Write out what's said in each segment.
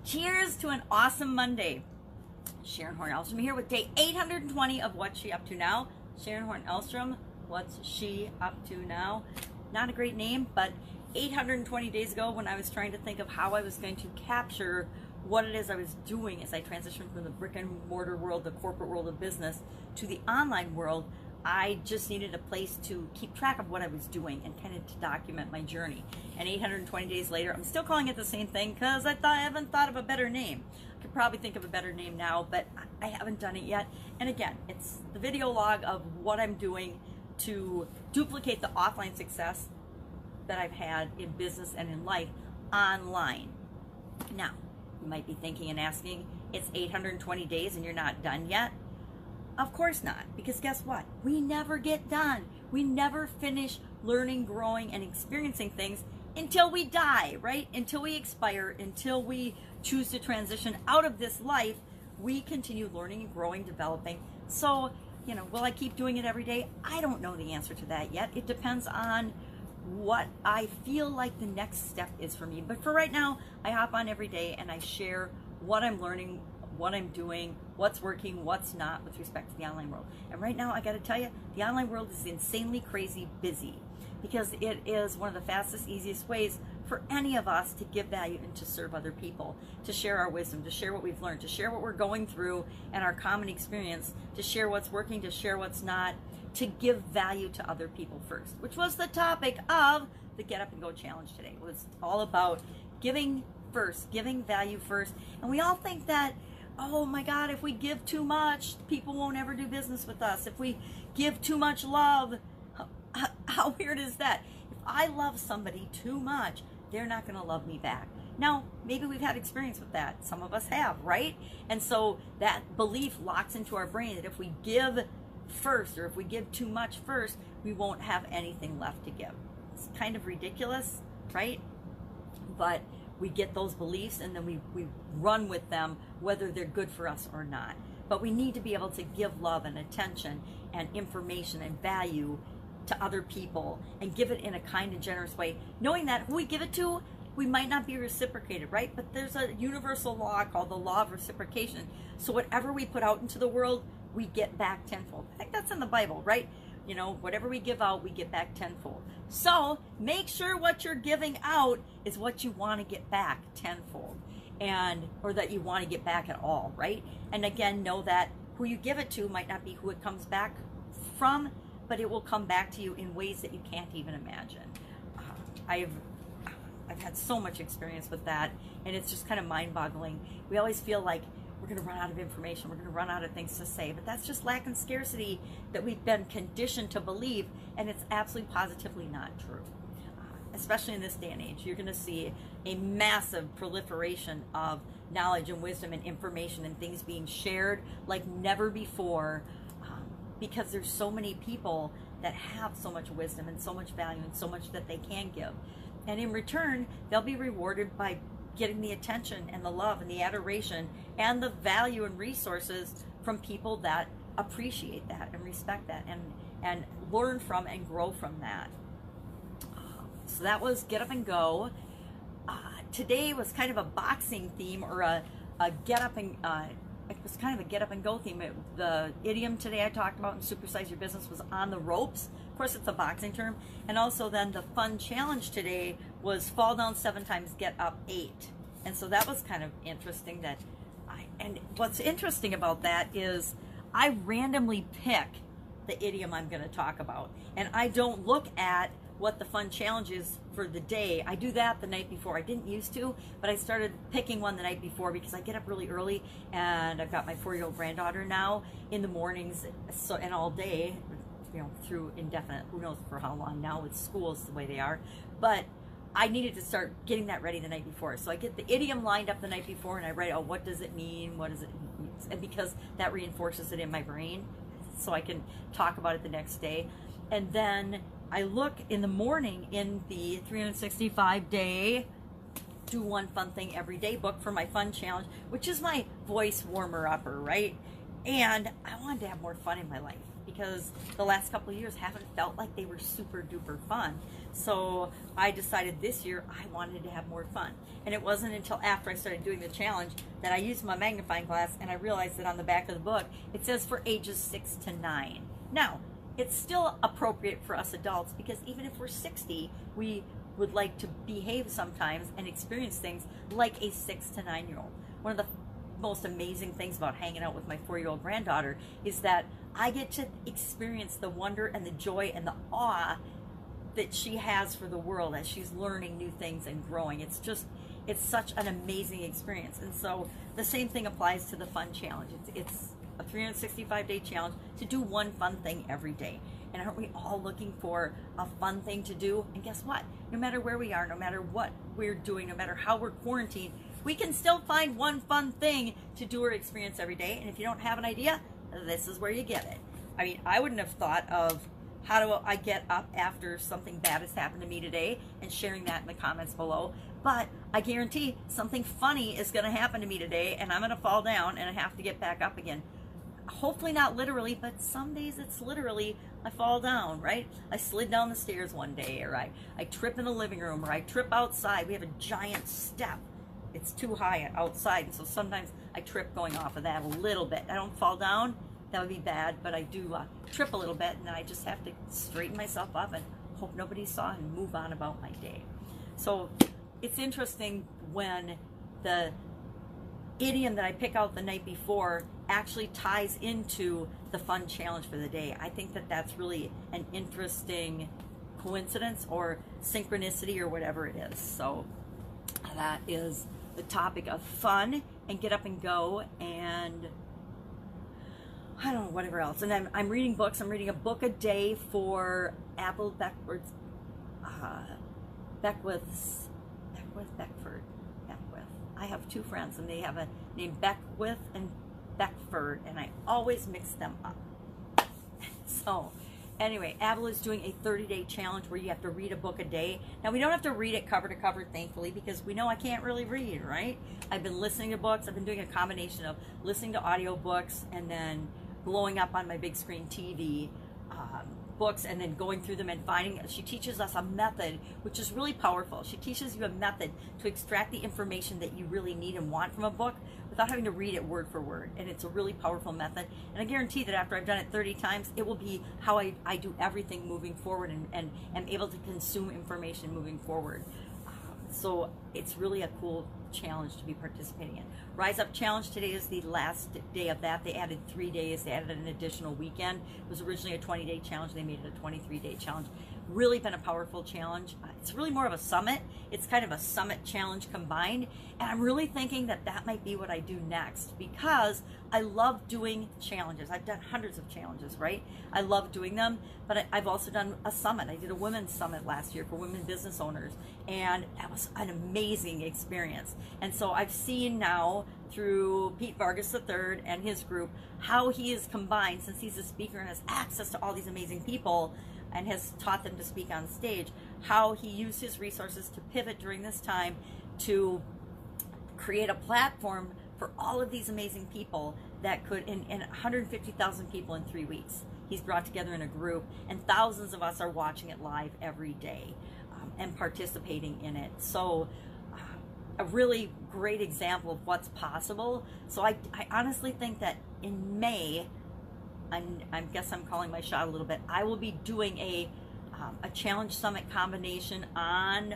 Cheers to an awesome Monday. Sharon Horne-Ellstrom here with day 820 of What's She Up To Now. Sharon Horne-Ellstrom, what's she up to now? Not a great name, but 820 days ago when I was trying to think of how I was going to capture what it is I was doing as I transitioned from the brick and mortar world, the corporate world of business, to the online world, I just needed a place to keep track of what I was doing and kind of to document my journey. And 820 days later, I'm still calling it the same thing because I haven't thought of a better name. I could probably think of a better name now, but I haven't done it yet. And again, it's the video log of what I'm doing to duplicate the offline success that I've had in business and in life online. Now, you might be thinking and asking, it's 820 days and you're not done yet? Of course not, because guess what? We never get done. We never finish learning, growing, and experiencing things until we die, right? Until we expire, until we choose to transition out of this life, we continue learning and growing, developing. So, will I keep doing it every day? I don't know the answer to that yet. It depends on what I feel like the next step is for me. But for right now, I hop on every day and I share what I'm learning, what I'm doing, what's working, what's not with respect to the online world. And right now, I got to tell you, the online world is insanely crazy busy because it is one of the fastest, easiest ways for any of us to give value and to serve other people, to share our wisdom, to share what we've learned, to share what we're going through and our common experience, to share what's working, to share what's not, to give value to other people first, which was the topic of the Get Up and Go Challenge today. It was all about giving first, giving value first. And we all think that, oh my God, if we give too much, people won't ever do business with us. If we give too much love, how weird is that? If I love somebody too much, they're not going to love me back. Now, maybe we've had experience with that. Some of us have, right? And so that belief locks into our brain that if we give first, or if we give too much first, we won't have anything left to give. It's kind of ridiculous, right? But we get those beliefs and then we run with them, whether they're good for us or not. But we need to be able to give love and attention and information and value to other people and give it in a kind and generous way, knowing that who we give it to, we might not be reciprocated, right? But there's a universal law called the law of reciprocation. So whatever we put out into the world, we get back tenfold. I think that's in the Bible, right? Whatever we give out, we get back tenfold. So make sure what you're giving out is what you want to get back tenfold, or that you want to get back at all, right? And again, know that who you give it to might not be who it comes back from, but it will come back to you in ways that you can't even imagine. I've had so much experience with that, and it's just kind of mind-boggling. We always feel like we're going to run out of information, we're going to run out of things to say, but that's just lack and scarcity that we've been conditioned to believe, and it's absolutely positively not true. Especially in this day and age, you're going to see a massive proliferation of knowledge and wisdom and information and things being shared like never before, because there's so many people that have so much wisdom and so much value and so much that they can give. And in return, they'll be rewarded by getting the attention and the love and the adoration and the value and resources from people that appreciate that and respect that and learn from and grow from that. So that was Get Up and Go. Today was kind of a boxing theme, or a get up and it was kind of a get up and go theme. The idiom today I talked about in Supersize Your Business was on the ropes. Of course, it's a boxing term. And also then the fun challenge today was fall down 7 times, get up 8. And so that was kind of interesting. And what's interesting about that is I randomly pick the idiom I'm going to talk about. And I don't look at what the fun challenge is for the day. I do that the night before. I didn't used to, but I started picking one the night before because I get up really early, and I've got my 4-year-old granddaughter now in the mornings, and all day, through indefinite, who knows for how long now with schools the way they are. But I needed to start getting that ready the night before. So I get the idiom lined up the night before and I write, what does it mean? What does it mean? And because that reinforces it in my brain so I can talk about it the next day. And then I look in the morning in the 365-day do one fun thing every day book for my fun challenge, which is my voice warmer upper, right? And I wanted to have more fun in my life because the last couple of years haven't felt like they were super duper fun. So I decided this year I wanted to have more fun. And it wasn't until after I started doing the challenge that I used my magnifying glass and I realized that on the back of the book it says for ages 6 to 9. Now, it's still appropriate for us adults, because even if we're 60, we would like to behave sometimes and experience things like a 6 to 9 year old. One of the most amazing things about hanging out with my 4-year-old granddaughter is that I get to experience the wonder and the joy and the awe that she has for the world as she's learning new things and growing. It's such an amazing experience. And so the same thing applies to the fun challenge. It's a 365-day challenge to do one fun thing every day. And aren't we all looking for a fun thing to do? And guess what? No matter where we are, no matter what we're doing, no matter how we're quarantined, we can still find one fun thing to do or experience every day. And if you don't have an idea, this is where you get it. I mean, I wouldn't have thought of how do I get up after something bad has happened to me today and sharing that in the comments below. But I guarantee something funny is going to happen to me today, and I'm going to fall down and I have to get back up again. Hopefully not literally, but some days it's literally I fall down, right? I slid down the stairs one day, or I trip in the living room, or I trip outside. We have a giant step. It's too high outside, and so sometimes I trip going off of that a little bit. I don't fall down, that would be bad, but I do trip a little bit, and then I just have to straighten myself up and hope nobody saw and move on about my day. So it's interesting when the idiom that I pick out the night before actually ties into the fun challenge for the day. I think that that's really an interesting coincidence or synchronicity or whatever it is. So that is the topic of fun and get up and go, and I don't know, whatever else. And I'm reading books. I'm reading a book a day for Apple Beckford. I have two friends, and they have a name Beckwith and Beckford, and I always mix them up. So anyway, Apple is doing a 30-day challenge where you have to read a book a day. Now, we don't have to read it cover to cover, thankfully, because we know I can't really read, right? I've been listening to books. I've been doing a combination of listening to audiobooks and then blowing up on my big screen TV books, and then going through them and finding. She teaches us a method which is really powerful. She teaches you a method to extract the information that you really need and want from a book without having to read it word for word. And it's a really powerful method, and I guarantee that after I've done it 30 times, it will be how I do everything moving forward, and am able to consume information moving forward. So it's really a cool challenge to be participating in. Rise Up Challenge, today is the last day of that. They added 3 days. They added an additional weekend. It was originally a 20-day challenge. They made it a 23-day challenge. Really been a powerful challenge. It's really more of a summit. It's kind of a summit challenge combined. And I'm really thinking that that might be what I do next, because I love doing challenges. I've done hundreds of challenges, right? I love doing them, but I've also done a summit. I did a women's summit last year for women business owners, and that was an amazing experience. And so I've seen now through Pete Vargas III and his group how he is combined, since he's a speaker and has access to all these amazing people and has taught them to speak on stage, how he used his resources to pivot during this time to create a platform for all of these amazing people that could, in 150,000 people in 3 weeks. He's brought together in a group, and thousands of us are watching it live every day and participating in it. So a really great example of what's possible. So I honestly think that in May, I guess I'm calling my shot a little bit, I will be doing a Challenge Summit combination on,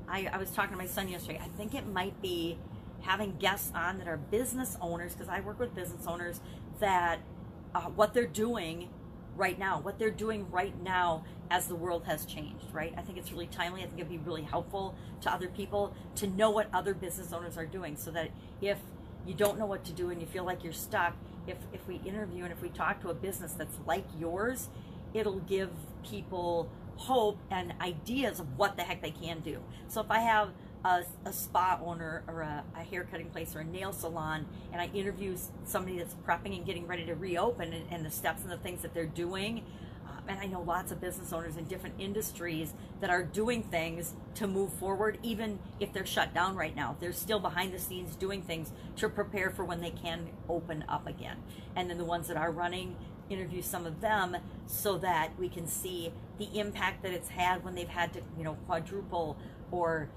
I was talking to my son yesterday, I think it might be having guests on that are business owners, because I work with business owners, that what they're doing right now as the world has changed, right? I think it's really timely. I think it'd be really helpful to other people to know what other business owners are doing, so that if you don't know what to do and you feel like you're stuck, if we interview and if we talk to a business that's like yours, it'll give people hope and ideas of what the heck they can do. So if I have a spa owner or a hair cutting place or a nail salon, and I interview somebody that's prepping and getting ready to reopen, and the steps and the things that they're doing, and I know lots of business owners in different industries that are doing things to move forward, even if they're shut down right now. They're still behind the scenes doing things to prepare for when they can open up again. And then the ones that are running, interview some of them so that we can see the impact that it's had when they've had to, you know, quadruple or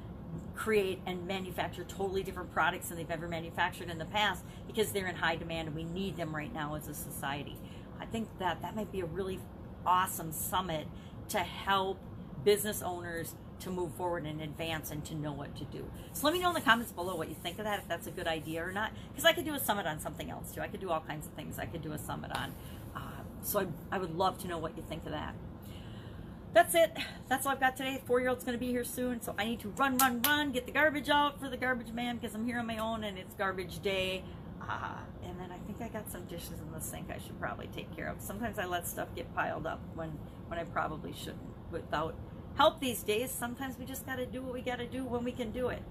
create and manufacture totally different products than they've ever manufactured in the past, because they're in high demand and we need them right now as a society. I think that might be a really awesome summit to help business owners to move forward and advance and to know what to do. So let me know in the comments below what you think of that, if that's a good idea or not, because I could do a summit on something else too. I could do all kinds of things I could do a summit on. So I would love to know what you think of that. That's it. That's all I've got today. 4-year-old's going to be here soon, so I need to run, get the garbage out for the garbage man, because I'm here on my own and it's garbage day. And then I think I got some dishes in the sink I should probably take care of. Sometimes I let stuff get piled up when I probably shouldn't. Without help these days, sometimes we just got to do what we got to do when we can do it.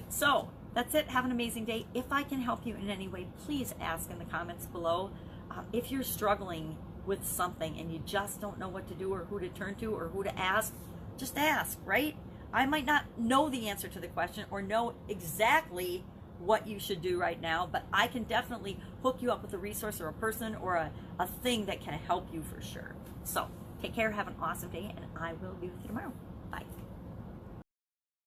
So that's it. Have an amazing day. If I can help you in any way, please ask in the comments below. If you're struggling with something and you just don't know what to do or who to turn to or who to ask, just ask, right? I might not know the answer to the question or know exactly what you should do right now, but I can definitely hook you up with a resource or a person or a thing that can help you for sure. So take care, have an awesome day, and I will be with you tomorrow.